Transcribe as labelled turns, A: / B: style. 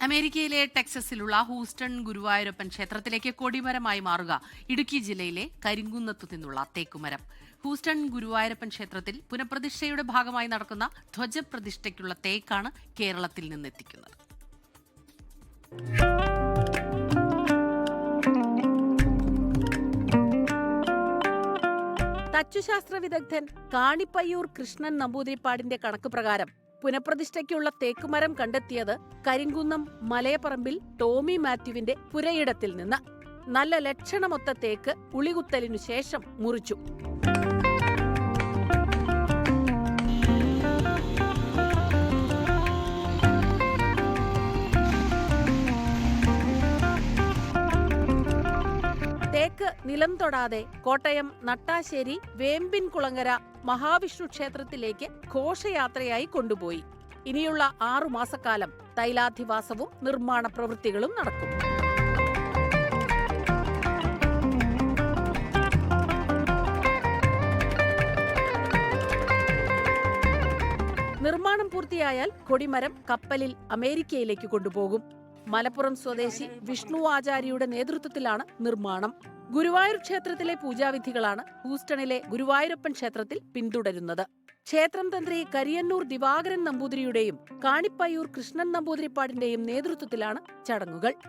A: അമേരിക്കയിലെ ടെക്സസിലുള്ള ഹൂസ്റ്റൺ ഗുരുവായൂരപ്പൻ ക്ഷേത്രത്തിലേക്ക് കൊടിമരമായി മാറുക ഇടുക്കി ജില്ലയിലെ കരിങ്കുന്നത്തു നിന്നുള്ള തേക്കുമരം. ഹൂസ്റ്റൺ ഗുരുവായൂരപ്പൻ ക്ഷേത്രത്തിൽ പുനഃപ്രതിഷ്ഠയുടെ ഭാഗമായി നടക്കുന്ന ധ്വജപ്രതിഷ്ഠയ്ക്കുള്ള തേക്കാണ് കേരളത്തിൽ നിന്നെത്തിക്കുന്നത്.
B: തച്ചുശാസ്ത്ര വിദഗ്ധൻ കാണിപ്പയ്യൂർ കൃഷ്ണൻ നമ്പൂതിരിപ്പാടിന്റെ കണക്ക് പ്രകാരം പുനഃപ്രതിഷ്ഠയ്ക്കുള്ള തേക്കുമരം കണ്ടെത്തിയത് കരിങ്കുന്നം മലയപ്പറമ്പിൽ ടോമി മാത്യുവിന്റെ പുരയിടത്തിൽ നിന്ന്. നല്ല ലക്ഷണമൊത്ത തേക്ക് ഉളികുത്തലിനു ശേഷം മുറിച്ചു. തേക്ക് നിലം തൊടാതെ കോട്ടയം നട്ടാശ്ശേരി വേമ്പിൻകുളങ്ങര മഹാവിഷ്ണു ക്ഷേത്രത്തിലേക്ക് ഘോഷയാത്രയായി കൊണ്ടുപോയി. ഇനിയുള്ള 6 മാസക്കാലം തൈലാധിവാസവും നിർമ്മാണ പ്രവൃത്തികളും നടക്കും. നിർമ്മാണം പൂർത്തിയായാൽ കൊടിമരം കപ്പലിൽ അമേരിക്കയിലേക്ക് കൊണ്ടുപോകും. മലപ്പുറം സ്വദേശി വിഷ്ണു ആചാര്യയുടെ നേതൃത്വത്തിലാണ് നിർമ്മാണം. ഗുരുവായൂർ ക്ഷേത്രത്തിലെ പൂജാവിധികളാണ് ഹൂസ്റ്റണിലെ ഗുരുവായൂരപ്പൻ ക്ഷേത്രത്തിൽ പിന്തുടരുന്നത്. ക്ഷേത്രം തന്ത്രി കരിയന്നൂർ ദിവാകരൻ നമ്പൂതിരിയുടെയും കാണിപ്പയ്യൂർ കൃഷ്ണൻ നമ്പൂതിരിപ്പാടിന്റെയും നേതൃത്വത്തിലാണ് ചടങ്ങുകൾ.